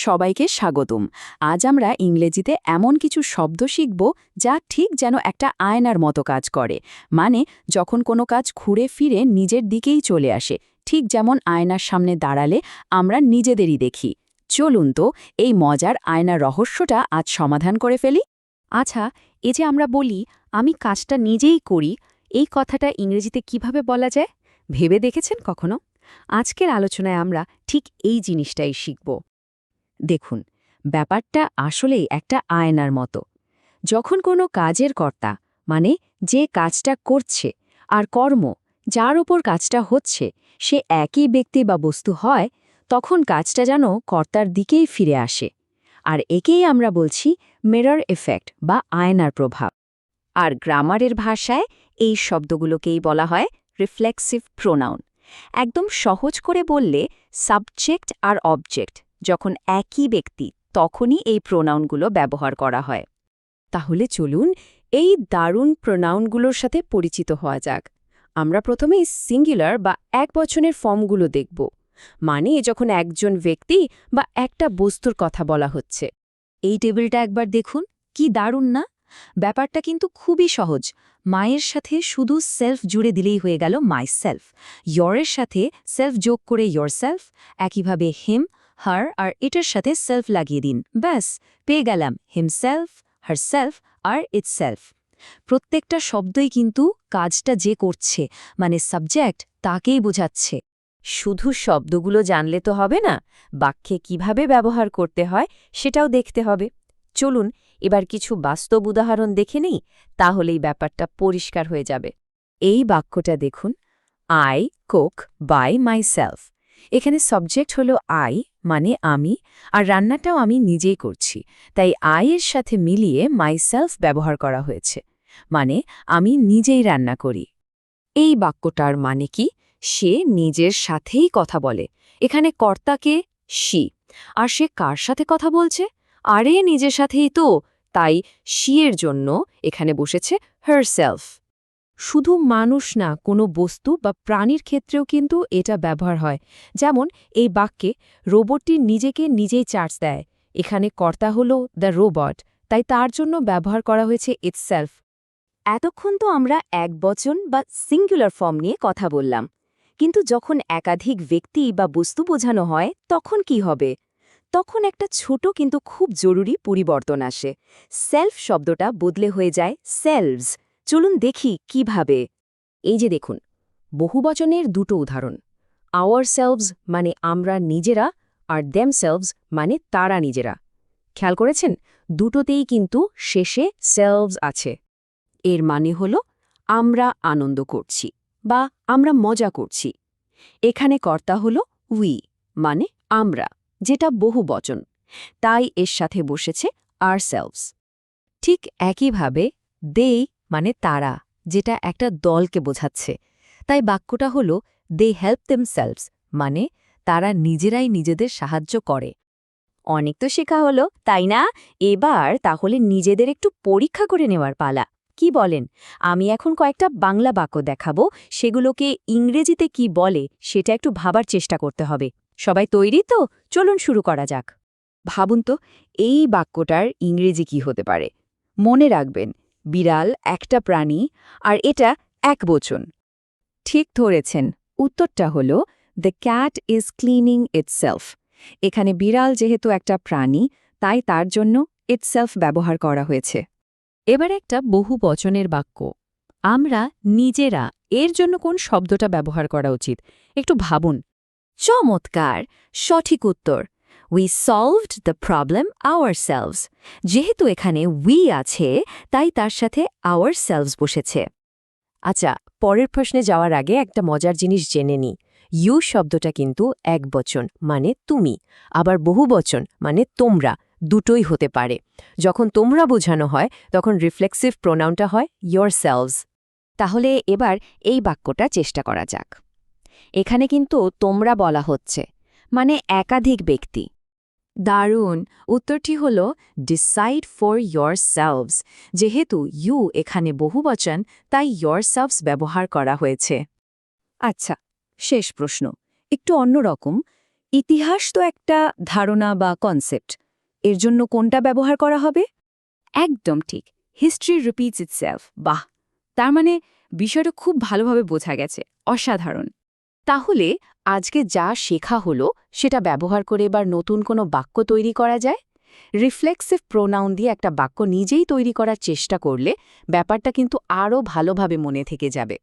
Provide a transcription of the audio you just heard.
সবাইকে স্বাগতম। আজ আমরা ইংরেজিতে এমন কিছু শব্দ শিখব যা ঠিক যেন একটা আয়নার মতো কাজ করে। মানে যখন কোনো কাজ ঘুরে ফিরে নিজের দিকেই চলে আসে, ঠিক যেমন আয়নার সামনে দাঁড়ালে আমরা নিজেদেরই দেখি। চলুন তো এই মজার আয়নার রহস্যটা আজ সমাধান করে ফেলি। আচ্ছা, এই যে আমরা বলি আমি কাজটা নিজেই করি, এই কথাটা ইংরেজিতে কিভাবে বলা যায় ভেবে দেখেছেন কখনো? আজকের আলোচনায় আমরা ঠিক এই জিনিসটাই শিখব। দেখুন, ব্যাপারটা আসলেই একটা আয়নার মতো। যখন কোনো কাজের কর্তা, মানে যে কাজটা করছে, আর কর্ম, যার ওপর কাজটা হচ্ছে, সে একই ব্যক্তি বা বস্তু হয়, তখন কাজটা যেন কর্তার দিকেই ফিরে আসে। আর একেই আমরা বলছি মিরর এফেক্ট বা আয়নার প্রভাব। আর গ্রামারের ভাষায় এই শব্দগুলোকেই বলা হয় রিফ্লেক্সিভ প্রোনাউন। একদম সহজ করে বললে সাবজেক্ট আর অবজেক্ট যখন একই ব্যক্তি, তখনই এই প্রোনাউনগুলো ব্যবহার করা হয়। তাহলে চলুন এই দারুণ প্রোনাউনগুলোর সাথে পরিচিত হওয়া যাক। আমরা প্রথমেই সিঙ্গুলার বা একবচনের ফর্মগুলো দেখব, মানে যখন একজন ব্যক্তি বা একটা বস্তুর কথা বলা হচ্ছে। এই টেবিলটা একবার দেখুন, কি দারুণ না? ব্যাপারটা কিন্তু খুবই সহজ। মায়ের সাথে শুধু সেলফ জুড়ে দিলেই হয়ে গেল মাই সেলফ। ইয়রের সাথে সেলফ যোগ করে ইয়োর সেলফ, একইভাবে হিম, হার আর এটার সাথে সেলফ লাগিয়ে দিন, ব্যাস পেয়ে গেলাম হিমসেলফ, হারসেলফ আর ইটসেলফ। প্রত্যেকটা শব্দই কিন্তু কাজটা যে করছে, মানে সাবজেক্ট, তাকেই বোঝাচ্ছে। শুধু শব্দগুলো জানলে তো হবে না, বাক্যে কিভাবে ব্যবহার করতে হয় সেটাও দেখতে হবে। চলুন এবার কিছু বাস্তব উদাহরণ দেখে নেই, তাহলেই ব্যাপারটা পরিষ্কার হয়ে যাবে। এই বাক্যটা দেখুন, আই কুক বাই মাইসেলফ। এখানে সাবজেক্ট হলো আই, মানে আমি, আর রান্নাটাও আমি নিজেই করছি, তাই আই এর সাথে মিলিয়ে মাইসেলফ ব্যবহার করা হয়েছে, মানে আমি নিজেই রান্না করি। এই বাক্যটার মানে কি? সে নিজের সাথেই কথা বলে। এখানে কর্তাকে শি, আর সে কার সাথে কথা বলছে? আরে নিজের সাথেই তো, তাই শি এর জন্য এখানে বসেছে হারসেলফ। শুধু মানুষ না, কোনো বস্তু বা প্রাণীর ক্ষেত্রেও কিন্তু এটা ব্যবহার হয়। যেমন এই বাক্যে রোবটটি নিজেকে নিজেই চার্জ দেয়, এখানে কর্তা হলো দ্য রোবট, তাই তার জন্য ব্যবহার করা হয়েছে ইটসেলফ। এতক্ষণ তো আমরা একবচন বা সিঙ্গুলার ফর্ম নিয়ে কথা বললাম, কিন্তু যখন একাধিক ব্যক্তি বা বস্তু বোঝানো হয় তখন কি হবে? তখন একটা ছোট কিন্তু খুব জরুরি পরিবর্তন আসে। সেলফ শব্দটা বদলে হয়ে যায় সেলভস। চলুন দেখি কিভাবে। এই যে দেখুন, বহুবচনের দুটো উদাহরণ। আওয়ার সেলভস মানে আমরা নিজেরা, আর দেম সেলভস মানে তারা নিজেরা। খেয়াল করেছেন, দুটোতেই কিন্তু শেষে সেলভস আছে। এর মানে হল আমরা আনন্দ করছি বা আমরা মজা করছি। এখানে কর্তা হল উই, মানে আমরা, যেটা বহুবচন, তাই এর সাথে বসেছে আরসেলভস। ঠিক একইভাবে দে মানে তারা, যেটা একটা দলকে বোঝাচ্ছে, তাই বাক্যটা হল দে হেল্প দেমসেলভস, মানে তারা নিজেরাই নিজেদের সাহায্য করে। অনেক তো শেখা হলো, তাই না? এবার তাহলে নিজেদের একটু পরীক্ষা করে নেওয়ার পালা। কি বলেন? আমি এখন কয়েকটা বাংলা বাক্য দেখাবো, সেগুলোকে ইংরেজিতে কি বলে সেটা একটু ভাবার চেষ্টা করতে হবে। সবাই তৈরি তো? চলুন শুরু করা যাক। ভাবুন তো এই বাক্যটার ইংরেজি কি হতে পারে। মনে রাখবেন, বিড়াল একটা প্রাণী, আর এটা একবচন। ঠিক ধরেছেন, উত্তরটা হল the cat is cleaning itself. এখানে বিড়াল যেহেতু একটা প্রাণী, তাই তার জন্য ইটসেলফ ব্যবহার করা হয়েছে। এবার একটা বহুবচনের বাক্য, আমরা নিজেরা, এর জন্য কোন শব্দটা ব্যবহার করা উচিত একটু ভাবুন। চমৎকার, সঠিক উত্তর, we solved the problem ourselves. যেহেতু এখানে উই আছে, তাই তার সাথে আওয়ারসেলভস বসেছে। আচ্ছা, পরের প্রশ্নে যাওয়ার আগে একটা মজার জিনিস জেনে নিই। ইউ শব্দটা কিন্তু একবচন, মানে তুমি, আবার বহুবচন মানে তোমরা, দুটোই হতে পারে। যখন তোমরা বোঝানো হয় তখন রিফ্লেক্সিভ প্রোনাউনটা হয় yourselves। তাহলে এবার এই বাক্যটা চেষ্টা করা যাক। এখানে কিন্তু তোমরা বলা হচ্ছে, মানে একাধিক ব্যক্তি। দারুণ, উত্তরটি হল ডিসাইড ফর yourselves। যেহেতু ইউ এখানে বহুবচন, তাই yourselves ব্যবহার করা হয়েছে। আচ্ছা, শেষ প্রশ্ন, একটু অন্যরকম। ইতিহাস তো একটা ধারণা বা কনসেপ্ট। এর জন্য কোনটা ব্যবহার করা হবে? একদম ঠিক। History repeats itself. বাহ, তার মানে বিষয়টা খুব ভালোভাবে বোঝা গেছে। অসাধারণ। তাহলে আজকে যা শেখা হলো সেটা ব্যবহার করে এবার নতুন কোনো বাক্য তৈরি করা যায়। রিফ্লেক্সিভ প্রোনাউন দিয়ে একটা বাক্য নিজেই তৈরি করার চেষ্টা করলে ব্যাপারটা কিন্তু আরও ভালোভাবে মনে থেকে যাবে।